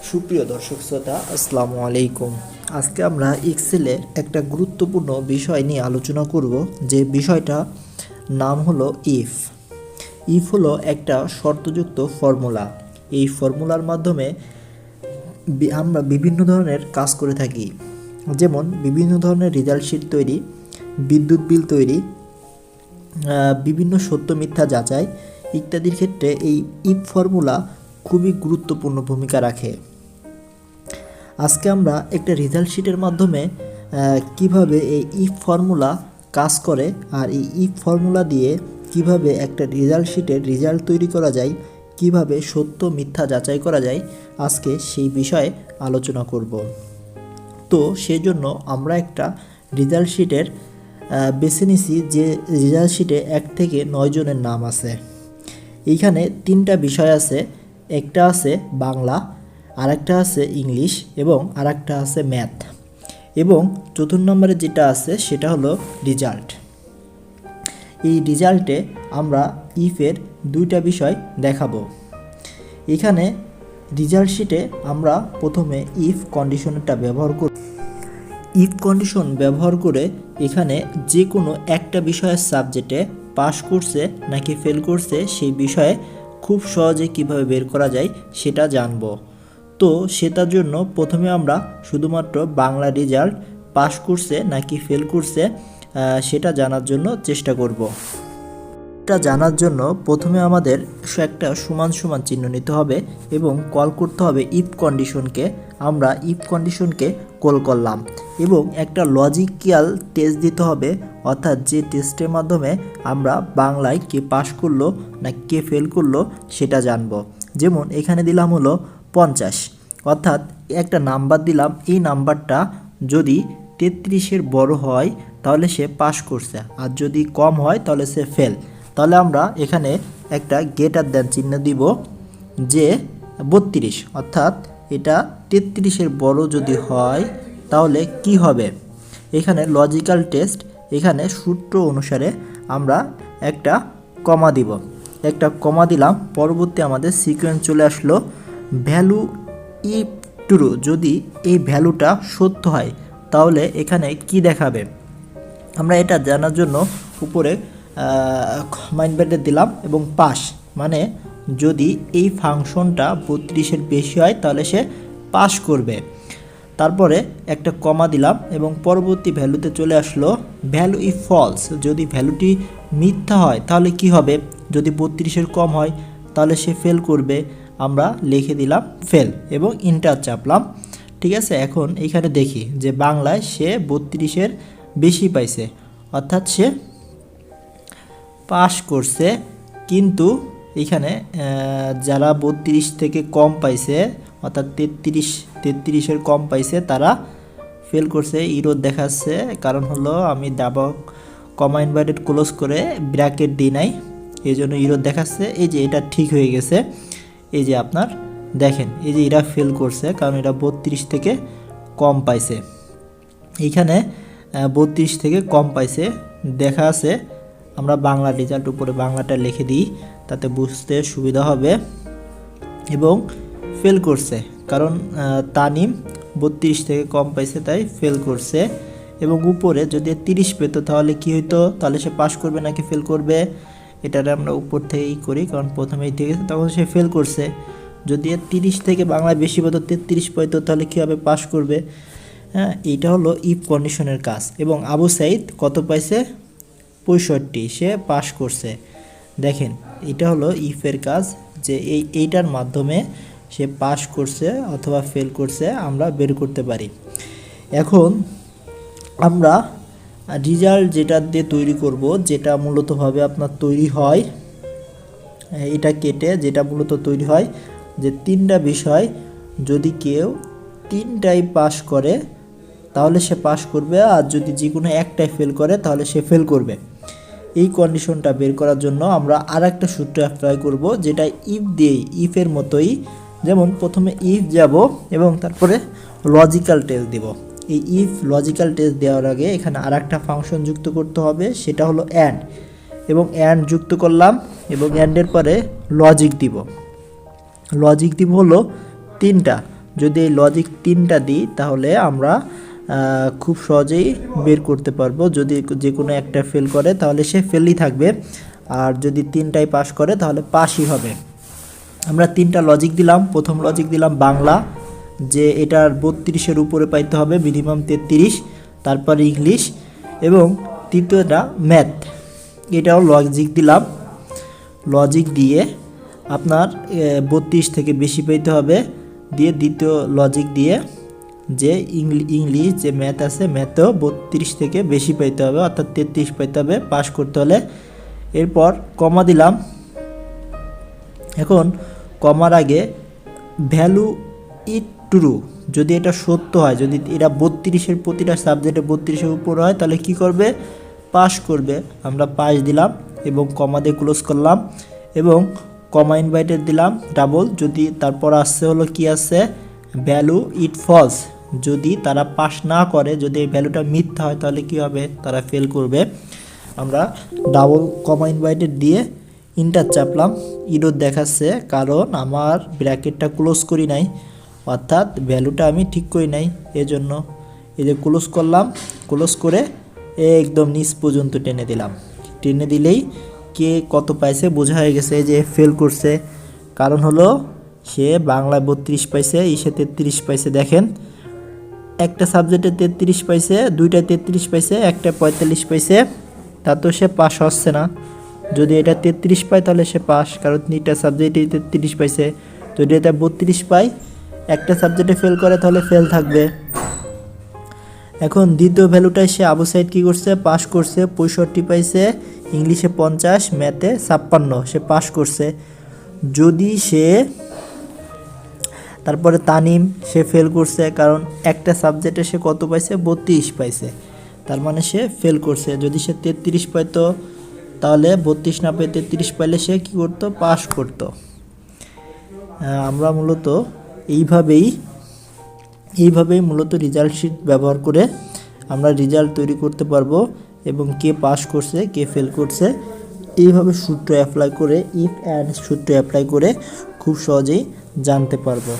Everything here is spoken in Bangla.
সুপ্রিয় দর্শক শ্রোতা, আসসালামু আলাইকুম। আজকে আমরা এক্সেলের একটা গুরুত্বপূর্ণ বিষয় নিয়ে আলোচনা করব, যে বিষয়টা নাম হলো ইফ। ইফ হলো একটা শর্তযুক্ত ফর্মুলা। এই ফর্মুলার মাধ্যমে আমরা বিভিন্ন ধরনের কাজ করে থাকি, যেমন বিভিন্ন ধরনের রেজাল্ট শিট তৈরি, বিদ্যুৎ বিল তৈরি, বিভিন্ন সত্য মিথ্যা যাচাই ইত্যাদির ক্ষেত্রে এই ইফ ফর্মুলা খুবই গুরুত্বপূর্ণ ভূমিকা রাখে। আজকে আমরা একটা রেজাল্ট শিটের মাধ্যমে কিভাবে এই ইফ ফর্মুলা কাজ করে আর এই ইফ ফর্মুলা দিয়ে কিভাবে একটা রেজাল্ট শিটের রেজাল্ট তৈরি করা যায়, কিভাবে সত্য মিথ্যা যাচাই করা যায়, আজকে সেই বিষয়ে আলোচনা করব। তো সেজন্য আমরা একটা রেজাল্ট শিটের বেছে নিছি, যে রেজাল্ট শিটে 1 থেকে 9 জনের নাম আছে। এইখানে 3টা বিষয় আছে, একটা আছে বাংলা, আরেকটা আছে ইংলিশ এবং আরেকটা আছে ম্যাথ, এবং 4 নম্বরে যেটা আছে সেটা হলো রেজাল্ট। এই রেজাল্টে আমরা ইফের 2টা বিষয় দেখাবো। এখানে রেজাল্ট শিটে আমরা প্রথমে ইফ কন্ডিশনটা ব্যবহার করি। ইফ কন্ডিশন ব্যবহার করে এখানে যে কোনো একটা বিষয়ের সাবজেক্টে পাস করছে নাকি ফেল করছে সেই বিষয়ে খুব সহজে কিভাবে বের করা যায় সেটা জানবো। তো সেটার জন্য প্রথমে আমরা শুধুমাত্র বাংলা রেজাল্ট পাস করছে নাকি ফেল করছে সেটা জানার জন্য চেষ্টা করব। এটা জানার জন্য প্রথমে আমাদের একটা সমান সমান চিহ্ন নিতে হবে এবং কল করতে হবে ইফ কন্ডিশনকে। আমরা ইফ কন্ডিশনকে কল করলাম এবং একটা লজিক্যাল টেস্ট দিতে হবে, অর্থাৎ যে টেস্টের মাধ্যমে আমরা বাংলায় কে পাস করলো না কে ফেল করলো সেটা জানবো। যেমন এখানে দিলাম হলো 50, অর্থাৎ একটা নাম্বার দিলাম, এই নাম্বারটা যদি 33-এর বড় হয় তাহলে সে পাস করছে, আর যদি কম হয় তাহলে সে ফেল। তাহলে আমরা এখানে একটা গ্রেটার দ্যান চিহ্ন দিব, যে 32, অর্থাৎ এটা 33-এর বড় যদি হয় তাহলে কি হবে। এখানে লজিক্যাল টেস্ট, এখানে সূত্র অনুসারে আমরা একটা কমা দিব, একটা কমা দিলাম। পরবর্তী আমাদের সিকোয়েন্স চলে আসলো ভ্যালু ইফ ট্রু, যদি এই ভ্যালুটা সত্য হয় তাহলে এখানে কি দেখাবে। আমরা এটা জানার জন্য উপরে মাইন্ড ব্র্যাকেট দিলাম এবং পাস, মানে যদি এই ফাংশনটা 32-এর বেশি হয় তাহলে সে পাস করবে। তারপরে একটা কমা দিলাম এবং পরবর্তী ভ্যালুতে চলে আসলো ভ্যালু ইফ ফলস, যদি ভ্যালুটি মিথ্যা হয় তাহলে কি হবে। যদি 32-এর কম হয় তাহলে সে ফেল করবে, আমরা লিখে দিলাম ফেল এবং ইন্টার চাপলাম। ঠিক আছে, এখন এখানে দেখি যে বাংলায় সে 32-এর বেশি পাইছে, অর্থাৎ সে পাস করছে। কিন্তু এখানে যারা 32 থেকে কম পাইছে, অর্থাৎ 33-এর কম পাইছে, তারা ফেল করছে। ইরোর দেখাচ্ছে, কারণ হলো আমি ডাবল কমা ইনভার্টেড ক্লোজ করে ব্র্যাকেট দিই নাই, এই জন্য ইরোর দেখাচ্ছে। এই যে এটা ঠিক হয়ে গেছে, এই যে আপনার দেখেন, এই যে এরা ফেল করছে কারণ এরা 32 থেকে কম পাইছে। এইখানে 32 থেকে কম পাইছে দেখা আছে। আমরা বাংলা রেজাল্ট উপরে বাংলাটা লিখে দিই, তাতে বুঝতে সুবিধা হবে। এবং ফেল করছে কারণ তানিম 32 থেকে কম পাইছে তাই ফেল করছে। এবং উপরে যদি 30 পেতো তাহলে কি হইতো, তাহলে সে পাস করবে নাকি ফেল করবে, এটারে আমরা উপর থেকেই করি, কারণ প্রথমেই থেকে তখন সে ফেল করছে। যদি 30 থেকে বাংলায় বেশি পেতো, 33 পেতো, তাহলে কী হবে, পাস করবে। হ্যাঁ, এইটা হলো ইফ কন্ডিশনের কাজ। এবং আবু সাইদ কত পাইছে, 65, সে পাস করছে। দেখেন, এটা হলো ইফের কাজ, যে এইটার মাধ্যমে সে পাস করছে অথবা ফেল করছে আমরা বের করতে পারি। এখন আমরা রেজাল্ট যেটা দিয়ে তৈরি করব, যেটা মূলতভাবে আপনার তৈরি হয়, এটা কেটে যেটা মূলত তৈরি হয়, যে 3টা বিষয় যদি কেউ 3টাই পাস করে তাহলে সে পাস করবে, আর যদি যে কোনো একটাই ফেল করে তাহলে সে ফেল করবে। এই কন্ডিশনটা বের করার জন্য আমরা আর একটা সূত্র অ্যাপ্লাই করব, যেটা ইফ দিয়েই, ইফের মতোই। যেমন প্রথমে ইফ যাব এবং তারপরে লজিক্যাল টেস্ট দিব। এই ইফ লজিক্যাল টেস্ট দেওয়ার আগে এখানে আর একটা ফাংশন যুক্ত করতে হবে, সেটা হলো অ্যান্ড। এবং অ্যান্ড যুক্ত করলাম এবং অ্যান্ডের পরে লজিক দিব। লজিক দিব হলো 3টা, যদি এই লজিক 3টা দিই তাহলে আমরা খুব সহজেই বের করতে পারবো। যদি যে কোনো একটা ফেল করে তাহলে সে ফেলই থাকবে, আর যদি 3টাই পাস করে তাহলে পাসই হবে। আমরা 3টা লজিক দিলাম। প্রথম লজিক দিলাম বাংলা, যে এটার 32-এর উপরে পাইতে হবে, মিনিমাম 33। তারপর ইংলিশ, এবং তৃতীয়টা ম্যাথ। এটাও লজিক দিলাম। লজিক দিয়ে আপনার 32 থেকে বেশি পাইতে হবে, দিয়ে দ্বিতীয় লজিক দিয়ে যে ইংলিশ যে ম্যাথ আছে, ম্যাথেও 32 থেকে বেশি পাইতে হবে, অর্থাৎ 33 পাইতে হবে পাস করতে হলে। এরপর কমা দিলাম। এখন কমার আগে ভ্যালু ইট ট্রু, যদি এটা সত্য হয়, যদি এটা 32-এর প্রতিটা সাবজেক্টে 32-এর উপর হয় তাহলে কি করবে? পাস করবে। আমরা পাস দিলাম এবং কমা দিয়ে ক্লোজ করলাম, এবং কমা ইনভাইটেড দিলাম ডাবল। যদি তারপর আসছে হলো কি আছে, ভ্যালু ইট ফলস, যদি তারা পাস না করে, যদি এই ভ্যালুটা মিথ্যা হয় তাহলে কি হবে? তারা ফেল করবে। আমরা ডাবল কমা ইনভাইটেড দিয়ে ইন্টার চাপলাম। ইরর দেখাচ্ছে কারণ আমার ব্র্যাকেটটা ক্লোজ করি নাই, অর্থাৎ ভ্যালুটা আমি ঠিক করি নাই, এজন্য। এই যে ক্লোজ করলাম, ক্লোজ করে একদম নিচ পর্যন্ত টেনে দিলাম। টেনে দিলেই কে কত পাইছে বোঝা হয়ে গেছে যে ফেল করছে। কারণ হলো সে বাংলায় 32 পাইছে, ইসে 33 পাইছে। দেখেন, একটা সাবজেক্টে 33 পাইছে, দুইটায় 33 পাইছে, একটা 45 পাইছে, তা তো সে পাস হচ্ছে না। যদি এটা 33 পায় তাহলে সে পাস, কারণ 3টা সাবজেক্টে 33 পাইছে। যদি এটা 32 পায়, একটা সাবজেক্টে ফেল করে তাহলে ফেল থাকবে। এখন দ্বিতীয় ভ্যালুটায় সে আবু সাইদ কী করছে? পাস করছে, 65 পাইছে, ইংলিশে 50, ম্যাথে 56, সে পাস করছে। যদি সে তারপরে তানিম, সে ফেল করছে, কারণ একটা সাবজেক্টে সে কত পাইছে? 32 পাইছে, তার মানে সে ফেল করছে। যদি সে 33 পাইতো তাহলে 32 না পেয়ে 33 পাইলে সে কী করতো? পাস করতো। আমরা মূলত এইভাবেই মূলত রেজাল্ট শিট ব্যবহার করে আমরা রেজাল্ট তৈরি করতে পারবো, এবং কে পাস করছে কে ফেল করছে এইভাবে সূত্র অ্যাপ্লাই করে, ইফ অ্যান্ড সূত্র অ্যাপ্লাই করে খুব সহজেই জানতে পারবো।